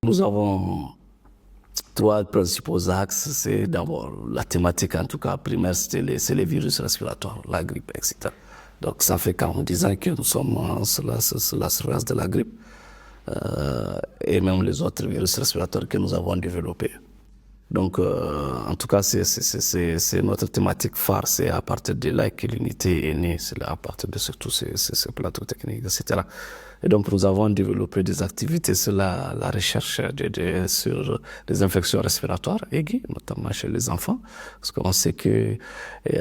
Nous avons trois principaux axes. C'est d'abord la thématique, en tout cas primaire, c'est les virus respiratoires, la grippe, etc. Donc ça fait 10 ans que nous sommes sur la surveillance de la grippe et même les autres virus respiratoires que nous avons développés. Donc, en tout cas, c'est notre thématique phare. C'est à partir de là que l'unité est née. C'est à partir de tous ces plateaux techniques, etc. Et donc, nous avons développé des activités sur la recherche sur les infections respiratoires aiguës, notamment chez les enfants, parce qu'on sait que,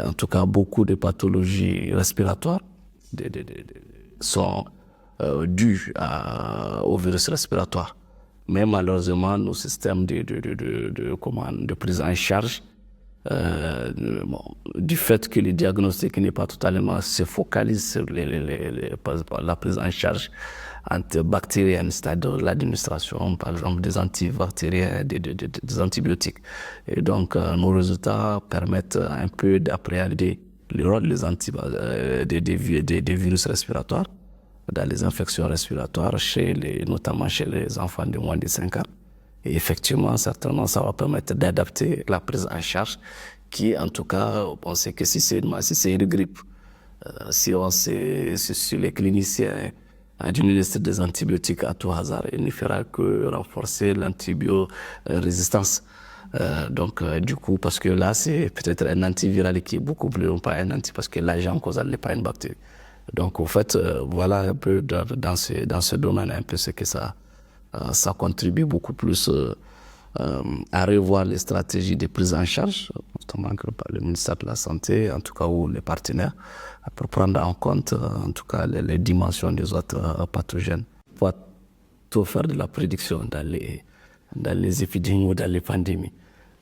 en tout cas, beaucoup de pathologies respiratoires sont dues au virus respiratoire. Mais malheureusement, nos systèmes de prise en charge, du fait que le diagnostic n'est pas totalement, se focalise sur la prise en charge antibactérienne, c'est-à-dire l'administration, par exemple, des antibactériens, des antibiotiques. Et donc, nos résultats permettent un peu d'appréhender le rôle des virus respiratoires dans les infections respiratoires, notamment chez les enfants de moins de 5 ans. Et effectivement, certainement, ça va permettre d'adapter la prise en charge qui, en tout cas, on sait que si c'est une grippe, si les cliniciens administrent des antibiotiques à tout hasard, il ne fera que renforcer l'antibiorésistance. Donc, du coup, parce que là, c'est peut-être un antiviral qui est beaucoup plus long, pas un parce que l'agent causal n'est pas une bactérie. Donc, au fait, voilà un peu dans ce domaine, un peu ce que ça contribue beaucoup plus à revoir les stratégies de prise en charge, notamment par le ministère de la Santé, en tout cas, ou les partenaires, pour prendre en compte, en tout cas, les dimensions des autres pathogènes. Pour tout faire de la prédiction dans les épidémies ou dans les pandémies.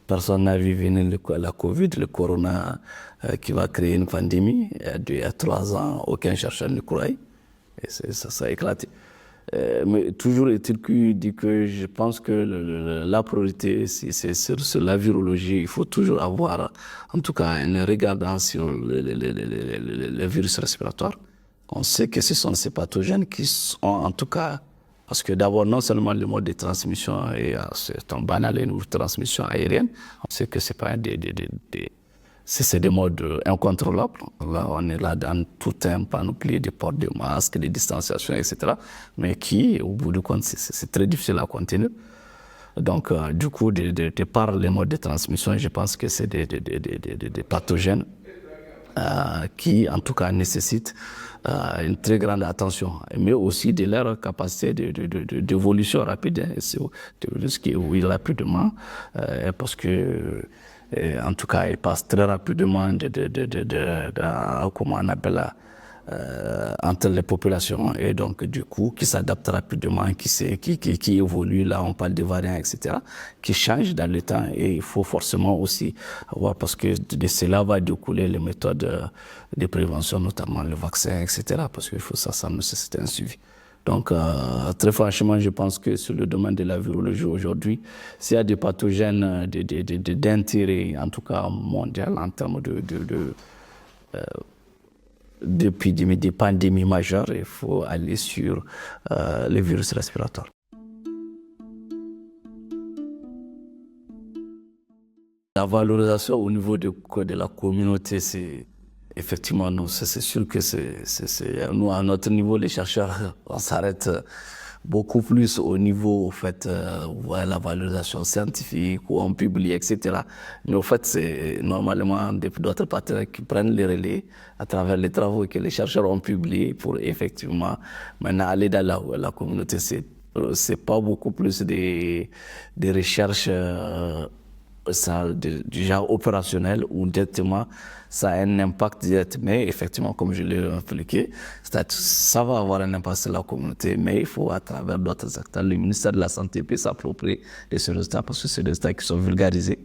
Personne n'a vu venir la Covid, le corona qui va créer une pandémie. Il y a 3 ans, aucun chercheur ne croyait. Et ça a éclaté. Mais toujours est-il dit que je pense que la priorité, c'est sur la virologie. Il faut toujours avoir, en tout cas, un regard sur les virus respiratoires. On sait que ce sont ces pathogènes qui sont, en tout cas, parce que d'abord, non seulement le mode de transmission c'est un banal une transmission aérienne, on sait que c'est pas c'est des modes incontrôlables. Là, on est là dans tout un panoplie de ports de masques, de distanciation, etc. Mais qui, au bout du compte, c'est très difficile à contenir. Donc, du coup, de par les modes de transmission, je pense que c'est des pathogènes qui, en tout cas, nécessitent une très grande attention, mais aussi de leur capacité d'évolution rapide. C'est des virus qui évoluent rapidement, parce que, en tout cas, ils passent très rapidement comment on appelle entre les populations, et donc du coup qui s'adaptent rapidement, qui évoluent. Là on parle de variants, etc., qui changent dans le temps, et il faut forcément aussi voir, parce que de cela va découler les méthodes de prévention, notamment le vaccin, etc., parce qu'il faut ça nécessite un suivi. Donc, très franchement, je pense que sur le domaine de la virologie aujourd'hui, s'il y a des pathogènes d'intérêt, en tout cas mondial, en termes d'épidémies, de pandémies majeures, il faut aller sur les virus respiratoires. La valorisation au niveau de la communauté, c'est effectivement, nous, c'est sûr que nous, à notre niveau, les chercheurs, on s'arrête beaucoup plus au niveau, au fait, la valorisation scientifique, où on publie, etc. Mais au fait, c'est normalement d'autres partenaires qui prennent les relais à travers les travaux que les chercheurs ont publiés pour effectivement maintenant aller dans la communauté. C'est pas beaucoup plus des recherches du genre opérationnel ou directement ça a un impact direct, mais effectivement, comme je l'ai expliqué, ça va avoir un impact sur la communauté, mais il faut à travers d'autres acteurs, le ministère de la Santé peut s'approprier de ces résultats, parce que c'est des résultats qui sont vulgarisés,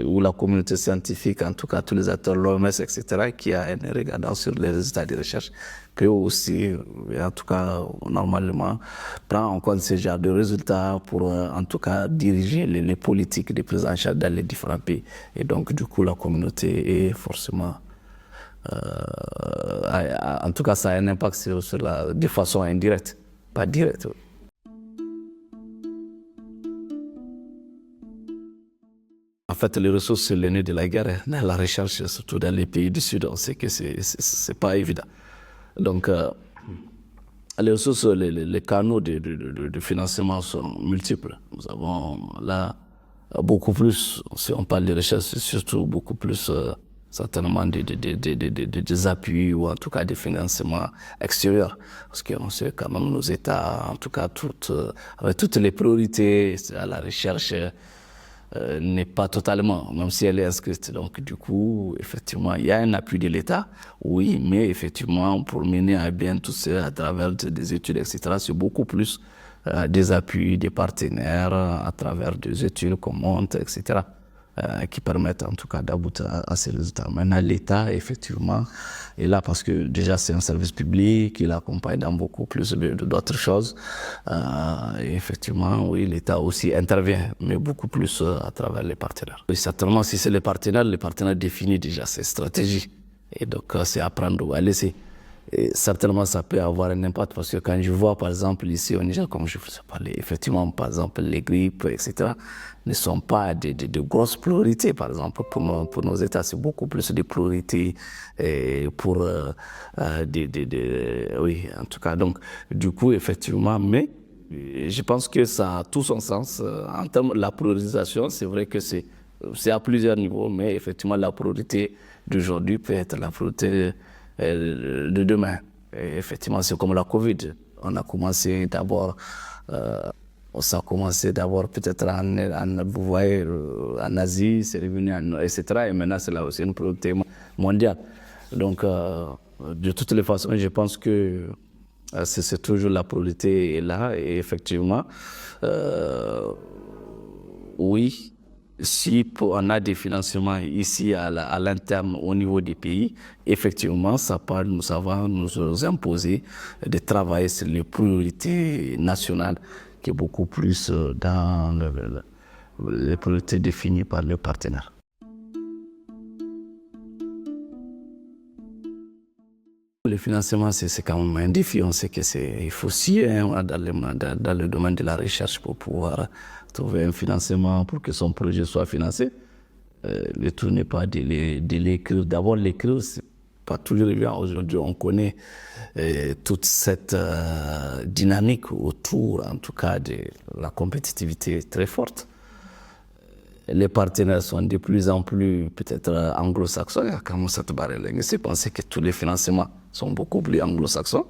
où la communauté scientifique, en tout cas tous les acteurs, l'OMS, etc., qui a un regard sur les résultats de recherche, peut aussi, en tout cas, normalement, prendre en compte ce genre de résultats pour, en tout cas, diriger les politiques de prise en charge dans les différents pays. Et donc, du coup, la communauté est forcément, en tout cas, ça a un impact de façon indirecte, pas directe. fait, les ressources, c'est le nez de la guerre. La recherche, surtout dans les pays du Sud, on sait que c'est pas évident. Donc, les ressources, les canaux de financement sont multiples. Nous avons là beaucoup plus, si on parle de recherche, c'est surtout beaucoup plus certainement des appuis ou en tout cas des financements extérieurs. Parce qu'on sait quand même nos États, en tout cas avec toutes les priorités à la recherche, n'est pas totalement, même si elle est inscrite. Donc du coup, effectivement, il y a un appui de l'État, oui, mais effectivement, pour mener à bien tout ça à travers des études, etc., c'est beaucoup plus des appuis, des partenaires, à travers des études qu'on monte, etc., qui permettent en tout cas d'aboutir à ces résultats. Maintenant, l'État, effectivement, est là parce que déjà c'est un service public, il accompagne dans beaucoup plus d'autres choses. Et effectivement, oui, l'État aussi intervient, mais beaucoup plus à travers les partenaires. Et certainement, si c'est les partenaires définissent déjà ces stratégies. Et donc, c'est à prendre ou à laisser. Et certainement, ça peut avoir un impact parce que quand je vois, par exemple, ici au Niger, comme je vous ai parlé, effectivement, par exemple, les grippes, etc., ne sont pas de grosses priorités, par exemple, pour nos États. C'est beaucoup plus de priorités pour oui, en tout cas. Donc, du coup, effectivement, mais je pense que ça a tout son sens. En termes de la priorisation, c'est vrai que c'est à plusieurs niveaux, mais effectivement, la priorité d'aujourd'hui peut être la priorité de demain. Et effectivement, c'est comme la Covid. On a commencé d'abord, ça a commencé d'abord peut-être vous voyez, en Asie, c'est revenu, etc. Et maintenant, c'est là aussi une priorité mondiale. Donc, de toutes les façons, je pense que c'est toujours la priorité est là. Et effectivement, oui. Si on a des financements ici à l'interne au niveau des pays, effectivement, ça va nous imposer de travailler sur les priorités nationales, qui est beaucoup plus dans les priorités définies par les partenaires. Le financement, c'est quand même un défi. On sait il faut scier dans le domaine de la recherche pour pouvoir trouver un financement pour que son projet soit financé. Le tout n'est pas de l'écrire. D'abord, l'écrire, c'est pas toujours évident. Aujourd'hui, on connaît toute cette dynamique autour, en tout cas, de la compétitivité très forte. Les partenaires sont de plus en plus peut-être anglo-saxons. Comme cette barrière linguistique, pensez que tous les financements sont beaucoup plus anglo-saxons.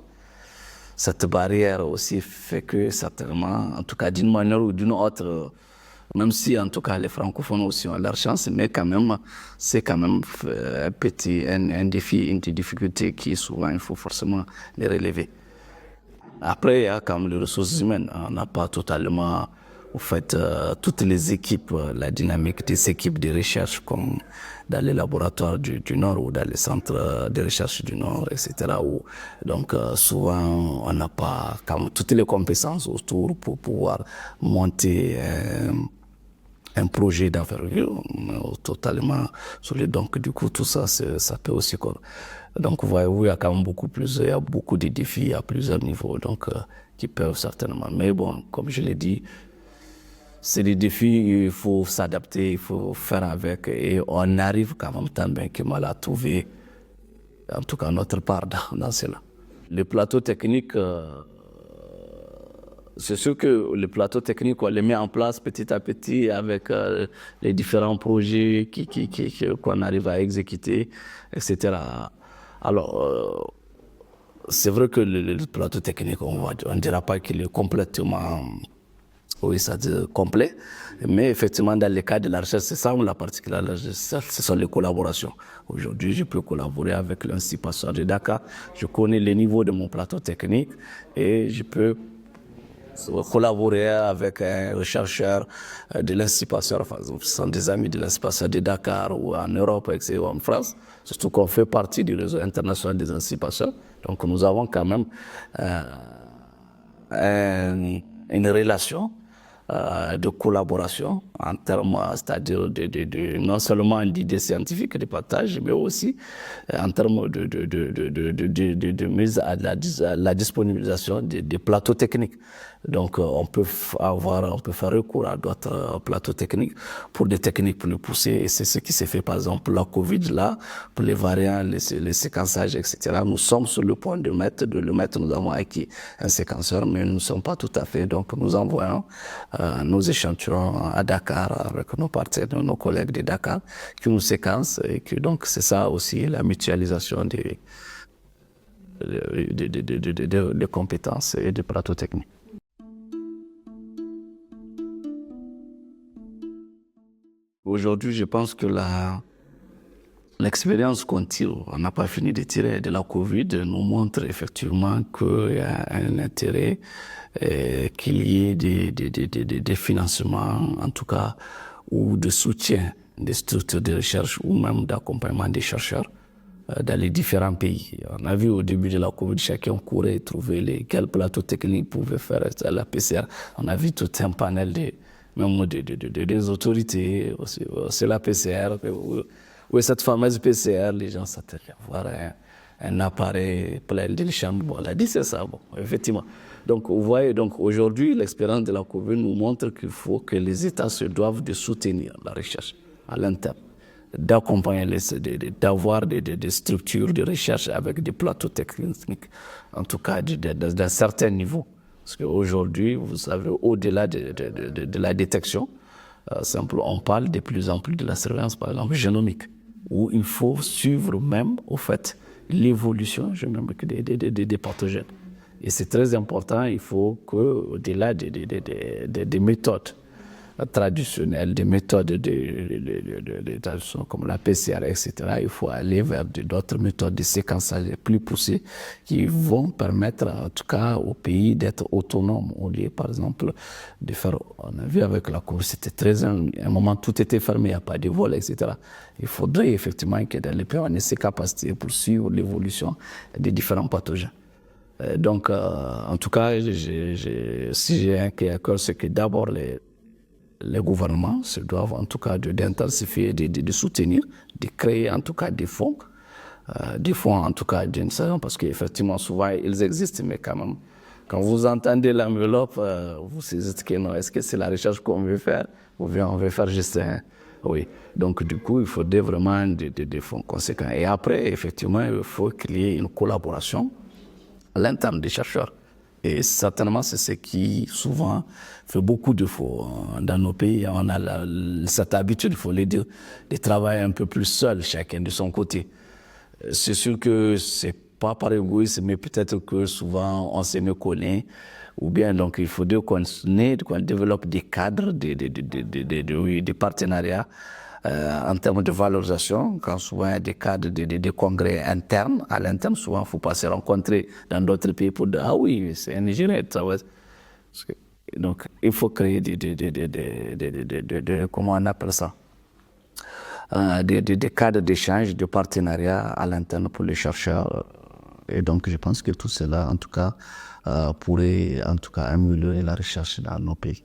Cette barrière aussi fait que certainement, en tout cas d'une manière ou d'une autre, même si en tout cas les francophones aussi ont leur chance, mais quand même, c'est quand même un défi, une difficulté qui souvent il faut forcément les relever. Après, il y a quand même les ressources humaines. On n'a pas totalement, au fait, toutes les équipes, la dynamique des équipes de recherche, comme dans les laboratoires du Nord ou dans les centres de recherche du Nord, etc. Donc, souvent, on n'a pas comme toutes les compétences autour pour pouvoir monter un projet d'envergure totalement solide. Donc, du coup, tout ça, ça peut aussi... Donc, vous voyez, il y a quand même il y a beaucoup de défis à plusieurs niveaux, donc, qui peuvent certainement... Mais bon, comme je l'ai dit, c'est des défis, il faut s'adapter, il faut faire avec, et on arrive quand même tant bien que mal à trouver, en tout cas, notre part dans cela. Le plateau technique, c'est sûr que le plateau technique, on le met en place petit à petit avec les différents projets qu'on arrive à exécuter, etc. Alors, c'est vrai que le plateau technique, on ne dira pas qu'il est complètement... Oui, ça dit complet, mais effectivement, dans le cas de la recherche, c'est ça la particularité de la recherche, ce sont les collaborations. Aujourd'hui, je peux collaborer avec l'Institut Pasteur de Dakar, je connais le niveau de mon plateau technique et je peux collaborer avec un chercheur de l'Institut Pasteur, enfin, ce sont des amis de l'Institut Pasteur de Dakar ou en Europe ou en France, surtout qu'on fait partie du réseau international des Instituts Pasteur. Donc nous avons quand même une relation de collaboration en termes, c'est-à-dire non seulement d'idées scientifiques, de partage, mais aussi en termes de mise à la disponibilisation des plateaux techniques. Donc on peut faire recours à d'autres plateaux techniques pour des techniques plus poussées, et c'est ce qui s'est fait par exemple pour la Covid là, pour les variants, les séquençages, etc. Nous sommes sur le point de le mettre, nous avons acquis un séquenceur, mais nous ne sommes pas tout à fait, donc nous envoyons nos échantillons à Dakar avec nos partenaires, nos collègues de Dakar qui nous séquencent, et que donc c'est ça aussi la mutualisation des compétences et des plateaux techniques. Aujourd'hui, je pense que l'expérience qu'on tire, on n'a pas fini de tirer de la Covid, nous montre effectivement qu'il y a un intérêt qu'il y ait des financements, en tout cas, ou de soutien des structures de recherche ou même d'accompagnement des chercheurs dans les différents pays. On a vu au début de la Covid, chacun courait trouver quel plateau technique pouvait faire la PCR. On a vu tout un panel des autorités, c'est la PCR, où cette fameuse PCR, les gens s'attendaient à voir un appareil plein de chambre. Bon, on a dit c'est ça, bon, effectivement. Donc, vous voyez, donc aujourd'hui, l'expérience de la Covid nous montre qu'il faut que les États se doivent de soutenir la recherche à l'interne, d'accompagner, d'avoir des structures de recherche avec des plateaux techniques, en tout cas d'un certain niveau. Parce qu'aujourd'hui, vous savez, au-delà de la détection, on parle de plus en plus de la surveillance, par exemple, génomique, où il faut suivre même, au fait, l'évolution génomique des pathogènes. Et c'est très important, il faut qu'au-delà des méthodes traditionnelles, des méthodes comme la PCR, etc., il faut aller vers d'autres méthodes de séquençage plus poussées qui vont permettre, en tout cas, au pays d'être autonome au lieu, par exemple, de faire. On a vu avec la Covid, c'était à un moment, tout était fermé, il n'y a pas de vol, etc. Il faudrait effectivement que dans les pays, on ait ces capacités pour suivre l'évolution des différents pathogènes. Donc, en tout cas, si j'ai un qui est à cœur, c'est que d'abord, les gouvernements se doivent en tout cas d'intensifier, de soutenir, de créer en tout cas des fonds en tout cas d'une saison, parce qu'effectivement souvent ils existent, mais quand même, quand vous entendez l'enveloppe, vous vous dites que non, est-ce que c'est la recherche qu'on veut faire ou bien on veut faire juste oui. Donc du coup, il faudrait vraiment des fonds conséquents. Et après, effectivement, il faut qu'il y ait une collaboration à l'interne des chercheurs. Et certainement, c'est ce qui, souvent, fait beaucoup de défauts. Dans nos pays, on a cette habitude, il faut le dire, de travailler un peu plus seul, chacun de son côté. C'est sûr que c'est pas par égoïsme, mais peut-être que souvent, on se méconnaît. Ou bien, donc, il faudrait qu'on développe des cadres, des partenariats en termes de valorisation, quand souvent il y a des cadres de congrès internes, à l'interne, souvent il faut pas se rencontrer dans d'autres pays pour dire ah oui, c'est un Nigérien. Donc il faut créer comment on appelle ça, des cadres d'échange, de partenariat à l'interne pour les chercheurs. Et donc je pense que tout cela, en tout cas, pourrait en tout cas améliorer la recherche dans nos pays.